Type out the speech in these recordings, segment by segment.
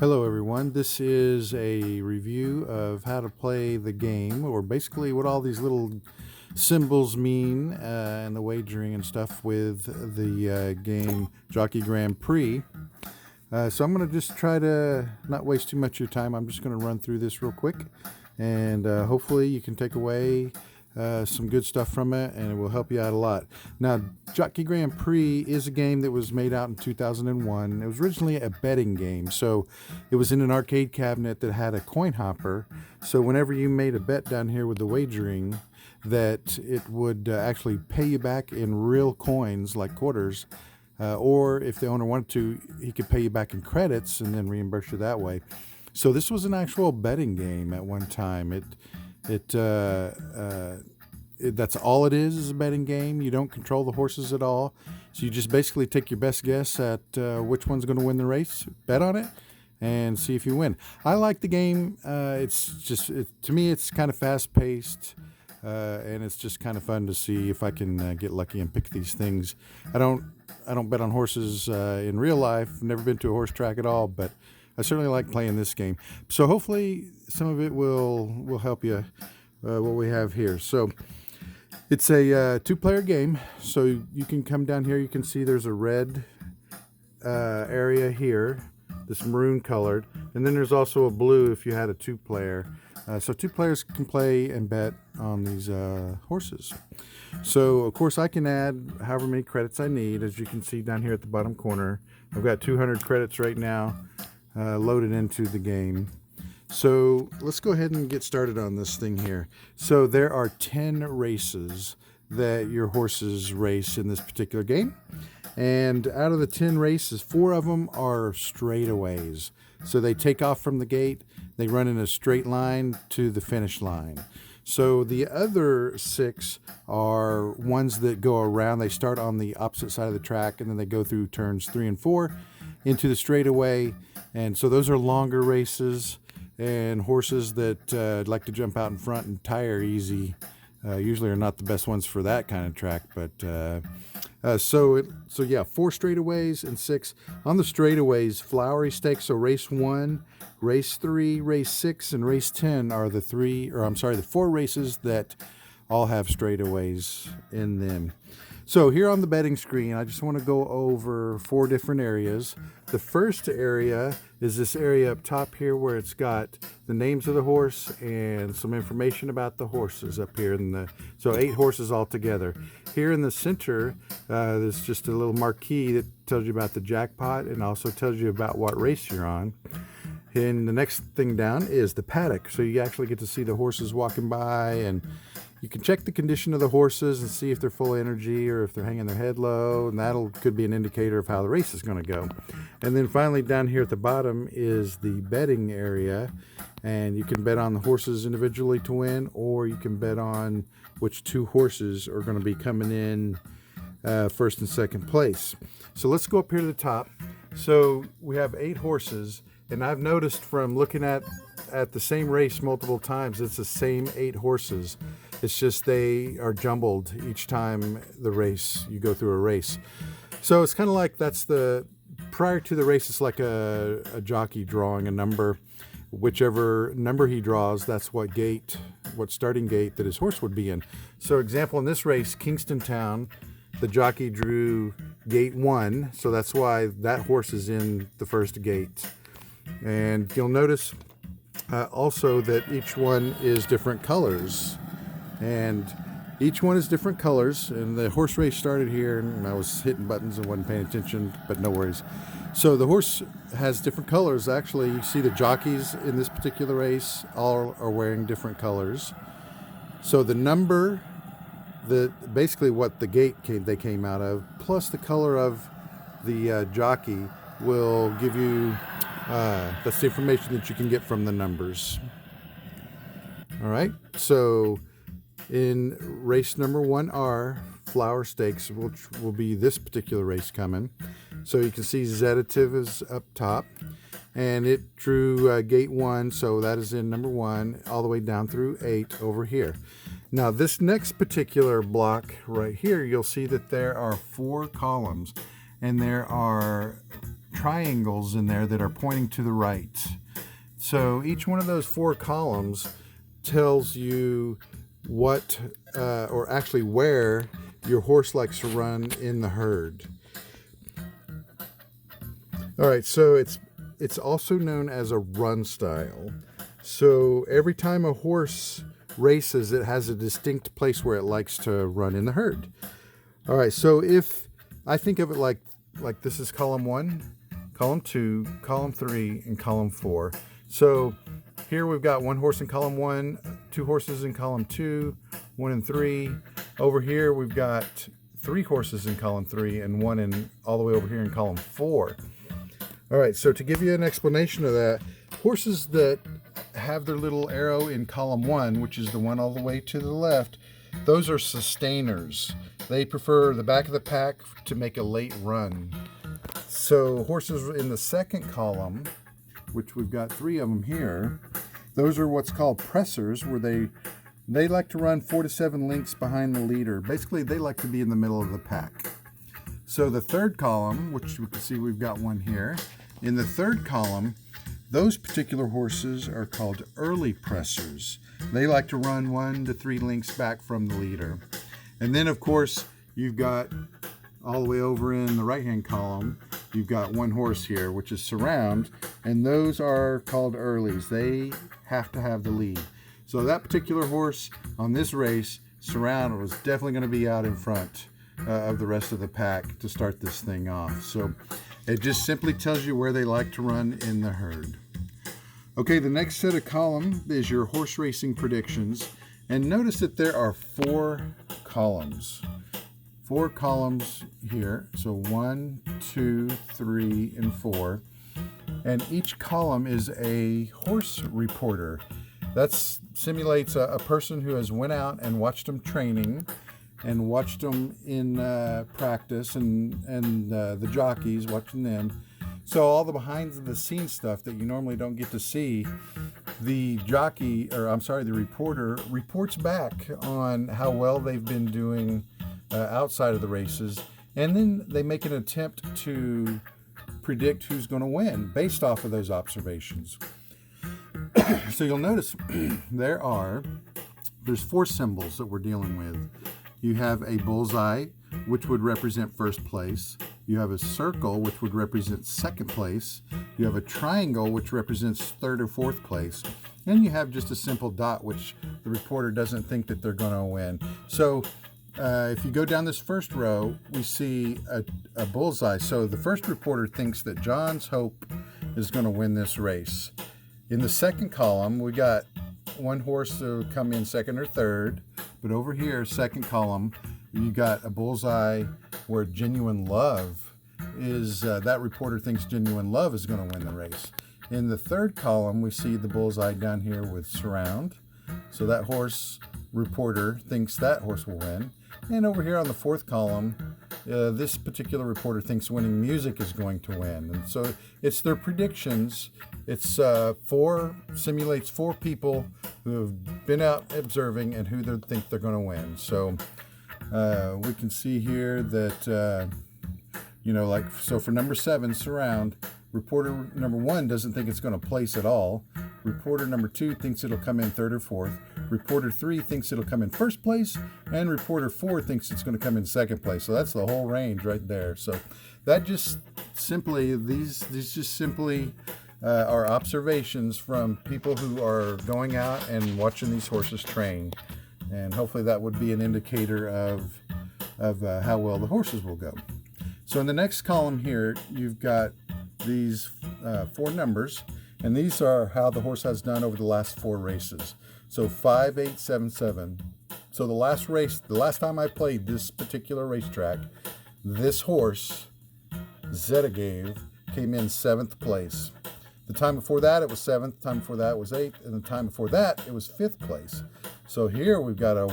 Hello everyone, this is a review of how to play the game, or basically what all these little symbols mean and the wagering and stuff with the game Jockey Grand Prix. So I'm going to just try to not waste too much of your time. I'm just going to run through this real quick, and hopefully you can take away some good stuff from it, and it will help you out a lot. Now, Jockey Grand Prix is a game that was made out in 2001. It was originally a betting game, so it was in an arcade cabinet that had a coin hopper. So whenever you made a bet down here with the wagering, that it would actually pay you back in real coins like quarters, or if the owner wanted to, he could pay you back in credits and then reimburse you that way. So this was an actual betting game at one time. That's all it is a betting game. You don't control the horses at all. So you just basically take your best guess at which one's going to win the race, bet on it, and see if you win. I like the game. To me, it's kind of fast paced. And it's just kind of fun to see if I can get lucky and pick these things. I don't bet on horses in real life. Never been to a horse track at all, but I certainly like playing this game. So hopefully some of it will help you. What we have here. So it's a two-player game. So you can come down here. You can see there's a red area here, this maroon colored, and then there's also a blue if you had a two-player. So two players can play and bet on these horses. So of course I can add however many credits I need. As you can see down here at the bottom corner, I've got 200 credits right now loaded into the game. So let's go ahead and get started on this thing here. So there are 10 races that your horses race in this particular game. And out of the 10 races, 4 of them are straightaways. So they take off from the gate, they run in a straight line to the finish line. So the other 6 are ones that go around. They start on the opposite side of the track, and then they go through turns 3 and 4 into the straightaway. And so those are longer races, and horses that like to jump out in front and tire easy usually are not the best ones for that kind of track. But so 4 straightaways and 6 on the straightaways. Flowery stakes. So race 1, race 3, race 6, and race 10 are the 4 races that all have straightaways in them. So here on the betting screen, I just want to go over 4 different areas. The first area is this area up top here where it's got the names of the horse and some information about the horses up here. So 8 horses altogether. Here in the center, there's just a little marquee that tells you about the jackpot and also tells you about what race you're on. And the next thing down is the paddock. So you actually get to see the horses walking by, and you can check the condition of the horses and see if they're full of energy or if they're hanging their head low, and could be an indicator of how the race is going to go. And then finally down here at the bottom is the betting area, and you can bet on the horses individually to win, or you can bet on which 2 horses are going to be coming in first and second place. So let's go up here to the top. So we have 8 horses, and I've noticed from looking at the same race multiple times, it's the same 8 horses. It's just they are jumbled each time you go through a race. So it's kind of like prior to the race, it's like a jockey drawing a number. Whichever number he draws, that's what starting gate that his horse would be in. So example, in this race, Kingston Town, the jockey drew gate 1. So that's why that horse is in the first gate. And you'll notice also that each one is different colors. And each one is different colors. And the horse race started here, and I was hitting buttons and wasn't paying attention, but no worries. So the horse has different colors. Actually, you see the jockeys in this particular race all are wearing different colors. So the number, basically what the gate they came out of, plus the color of the jockey will give you that's the information that you can get from the numbers. All right, so in race number 1R, Flower Stakes, which will be this particular race coming. So you can see Zedative is up top, and it drew gate 1, so that is in number 1, all the way down through 8 over here. Now this next particular block right here, you'll see that there are 4 columns, and there are triangles in there that are pointing to the right. So each one of those 4 columns tells you what, or actually where your horse likes to run in the herd. All right, so it's also known as a run style. So every time a horse races, it has a distinct place where it likes to run in the herd. All right, so if I think of it like this is column 1, column 2, column 3, and column 4. So here we've got 1 horse in column 1, 2 horses in column 2, 1 and 3. Over here we've got 3 horses in column 3 and 1 in all the way over here in column 4. All right, so to give you an explanation of that, horses that have their little arrow in column 1, which is the one all the way to the left, those are sustainers. They prefer the back of the pack to make a late run. So horses in the second column, which we've got 3 of them here, those are what's called pressers, where they like to run 4 to 7 lengths behind the leader. Basically, they like to be in the middle of the pack. So the third column, which you can see we've got one here, in the third column, those particular horses are called early pressers. They like to run 1 to 3 lengths back from the leader. And then, of course, you've got all the way over in the right-hand column, you've got 1 horse here, which is Surround, and those are called earlies. They have to have the lead. So that particular horse on this race, Surround, was definitely going to be out in front of the rest of the pack to start this thing off. So it just simply tells you where they like to run in the herd. Okay, the next set of column is your horse racing predictions. And notice that there are 4 columns. 4 columns here. So 1, 2, 3, and 4. And each column is a horse reporter. That simulates a person who has went out and watched them training and watched them in practice, and the jockeys, watching them. So all the behind the scenes stuff that you normally don't get to see, the reporter reports back on how well they've been doing outside of the races, and then they make an attempt to predict who's going to win based off of those observations. So you'll notice there's 4 symbols that we're dealing with. You have a bullseye, which would represent first place. You have a circle, which would represent second place. You have a triangle, which represents third or fourth place. And you have just a simple dot, which the reporter doesn't think that they're going to win. So if you go down this first row, we see a bullseye. So the first reporter thinks that John's Hope is going to win this race. In the second column, we got 1 horse to come in second or third. But over here, second column, you got a bullseye where Genuine Love is, that reporter thinks Genuine Love is going to win the race. In the third column, we see the bullseye down here with Surround. So that horse reporter thinks that horse will win. And over here on the fourth column, this particular reporter thinks Winning Music is going to win. And so it's their predictions. It's simulates 4 people who have been out observing and who they think they're going to win. So we can see here that, so for number 7, Surround, reporter number 1 doesn't think it's going to place at all. Reporter number 2 thinks it'll come in third or fourth. Reporter 3 thinks it'll come in first place. And reporter 4 thinks it's going to come in second place. So that's the whole range right there. So that just simply, these just simply are observations from people who are going out and watching these horses train. And hopefully that would be an indicator of how well the horses will go. So in the next column here, you've got these 4 numbers. And these are how the horse has done over the last 4 races. So 5, 8, 7, 7. So the last time I played this particular racetrack, this horse, Zetagave, came in 7th place. The time before that, it was 7th. The time before that was 8th. And the time before that, it was 5th place. So here we've got a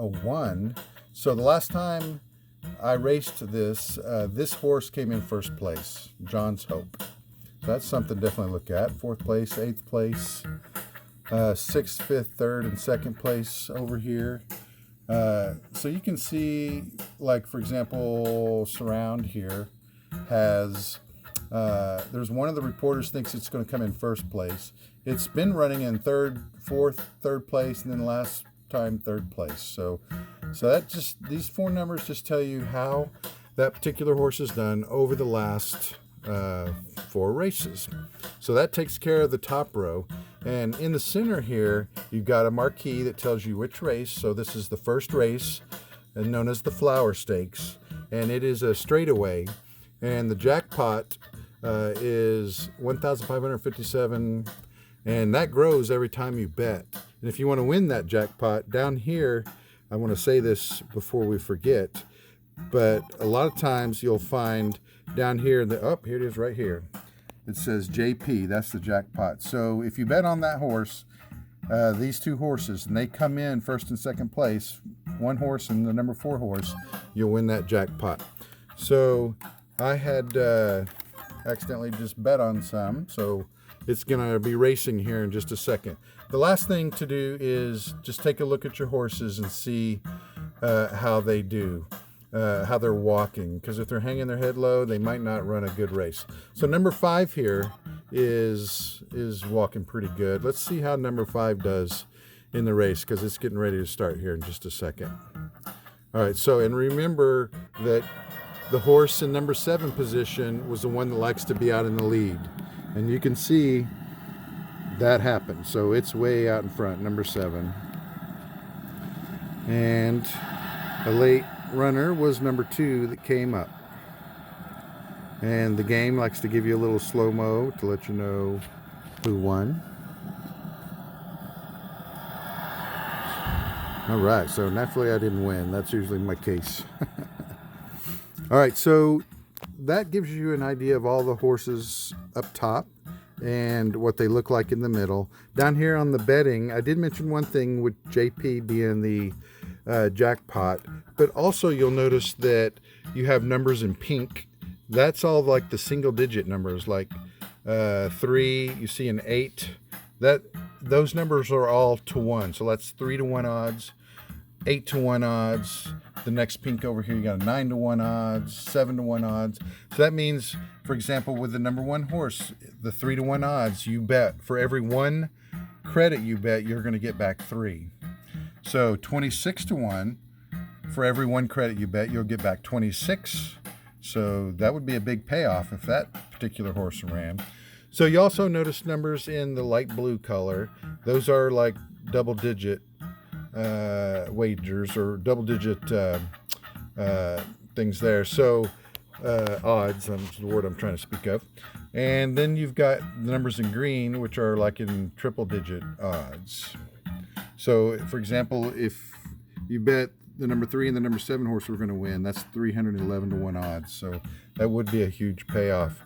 1. So the last time I raced this, this horse came in first place, John's Hope. That's something to definitely look at. 4th place, 8th place, 6th, 5th, 3rd, and 2nd place over here. So you can see, like, for example, Surround here has There's one of the reporters thinks it's going to come in first place. It's been running in third place, and then last time third place. So that just, these four numbers just tell you how that particular horse has done over the last 4 races. So that takes care of the top row. And in the center here, you've got a marquee that tells you which race. So this is the first race, and known as the Flower Stakes, and it is a straightaway. And the jackpot is 1,557, and that grows every time you bet. And if you want to win that jackpot, down here, I want to say this before we forget, but a lot of times you'll find down here, here it is right here. It says JP, that's the jackpot. So if you bet on that horse, these 2 horses, and they come in first and second place, one horse and the number 4 horse, you'll win that jackpot. So I had accidentally just bet on some, so it's going to be racing here in just a second. The last thing to do is just take a look at your horses and see how they do, how they're walking, because if they're hanging their head low, they might not run a good race. So number 5 here is walking pretty good. Let's see how number 5 does in the race, because it's getting ready to start here in just a second. All right, so, and remember that the horse in number 7 position was the one that likes to be out in the lead, and you can see that happened. So it's way out in front, number 7. And a late runner was number 2 that came up. And the game likes to give you a little slow-mo to let you know who won. All right, so naturally I didn't win. That's usually my case. All right, so that gives you an idea of all the horses up top and what they look like in the middle. Down here on the betting, I did mention one thing with JP being the jackpot, but also you'll notice that you have numbers in pink. That's all like the single digit numbers, like 3, you see an 8. Those numbers are all to 1. So that's 3 to 1 odds, 8 to 1 odds. The next pink over here, you got a 9 to 1 odds, 7 to 1 odds. So that means, for example, with the number 1 horse, the 3 to 1 odds, you bet for every 1 credit you bet, you're going to get back 3. So 26 to 1, for every 1 credit you bet, you'll get back 26. So that would be a big payoff if that particular horse ran. So you also notice numbers in the light blue color. Those are like double-digit wagers, or double-digit things there. So odds, that's the word I'm trying to speak of. And then you've got the numbers in green, which are like in triple-digit odds. So, for example, if you bet the number 3 and the number 7 horse were going to win, that's 311 to 1 odds. So that would be a huge payoff.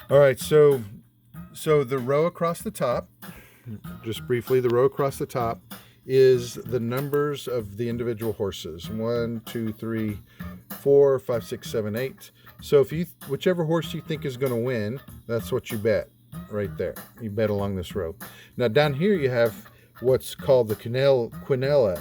All right, so the row across the top, just briefly, the row across the top is the numbers of the individual horses. 1, 2, 3, 4, 5, 6, 7, 8. So if whichever horse you think is going to win, that's what you bet right there. You bet along this row. Now down here you have what's called the quinella,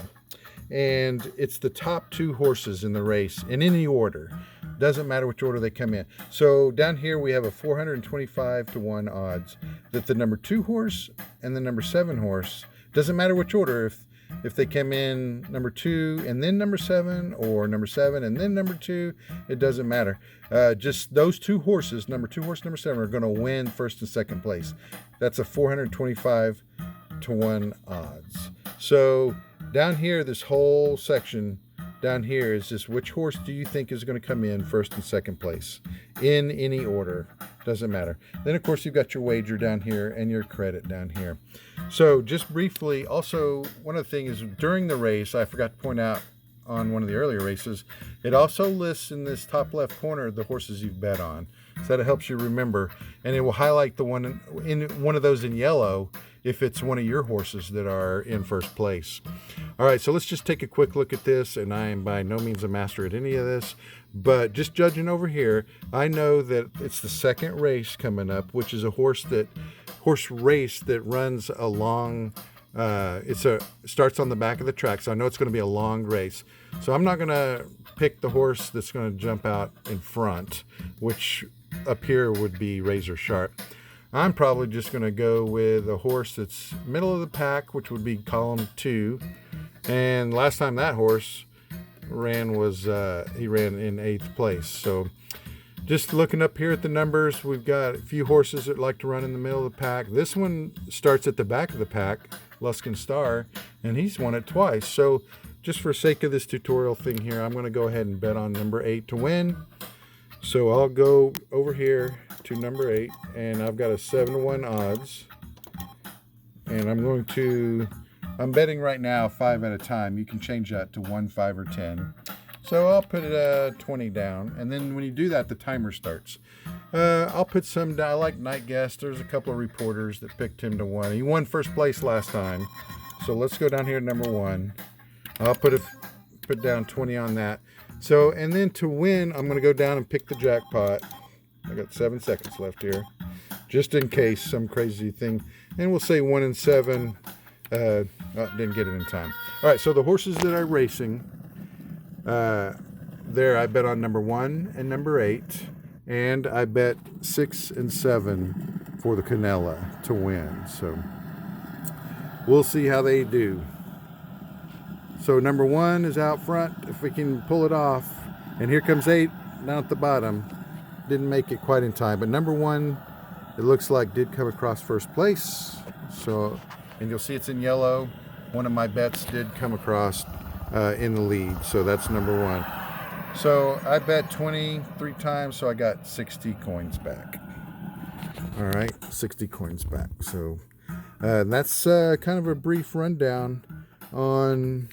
and it's the top 2 horses in the race in any order. Doesn't matter which order they come in. So down here we have a 425 to 1 odds that the number 2 horse and the number 7 horse, doesn't matter which order, if they come in number 2 and then number 7, or number 7 and then number 2, it doesn't matter. Just those 2 horses, number 2 horse, number 7, are going to win first and second place. That's a 425 to 1 odds. So down here, this whole section down here is just which horse do you think is going to come in first and second place in any order. Doesn't matter. Then of course you've got your wager down here and your credit down here. So just briefly, also one of the things is during the race, I forgot to point out on one of the earlier races, it also lists in this top left corner the horses you've bet on. So that helps you remember, and it will highlight the one in one of those in yellow if it's one of your horses that are in first place. All right, so let's just take a quick look at this, and I am by no means a master at any of this, but just judging over here, I know that it's the second race coming up, which is a horse race that runs along. Starts on the back of the track, so I know it's going to be a long race. So I'm not going to pick the horse that's going to jump out in front, which up here would be razor sharp. I'm probably just going to go with a horse that's middle of the pack, which would be column 2. And last time that horse ran was he ran in 8th place. So just looking up here at the numbers, we've got a few horses that like to run in the middle of the pack. This one starts at the back of the pack, Luskin Star, and he's won it twice. So just for sake of this tutorial thing here, I'm going to go ahead and bet on number 8 to win. So I'll go over here to number 8, and I've got a 7-to-1 odds. And I'm betting right now 5 at a time. You can change that to 1, 5, or 10. So I'll put it 20 down, and then when you do that, the timer starts. I'll put some down. I like Night Guest. There's a couple of reporters that picked him to win. He won first place last time. So let's go down here to number 1. I'll put down 20 on that. So, and then to win, I'm going to go down and pick the jackpot. I got 7 seconds left here, just in case some crazy thing. And we'll say 1 and 7. Didn't get it in time. All right, so the horses that are racing, there I bet on number 1 and number 8, and I bet 6 and 7 for the Canella to win. So we'll see how they do. So number 1 is out front, if we can pull it off, and here comes 8 down at the bottom. Didn't make it quite in time, but number 1, it looks like, did come across first place. So, and you'll see it's in yellow. One of my bets did come across in the lead, so that's number 1. So I bet 23 times, so I got 60 coins back. All right, 60 coins back. So that's kind of a brief rundown on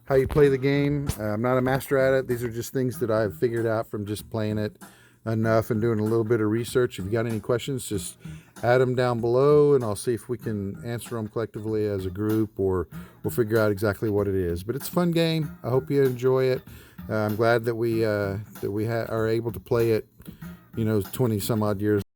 how you play the game. I'm not a master at it. These are just things that I've figured out from just playing it enough and doing a little bit of research. If you got any questions, just add them down below, and I'll see if we can answer them collectively as a group, or we'll figure out exactly what it is. But it's a fun game. I hope you enjoy it. I'm glad that we are able to play it, 20 some odd years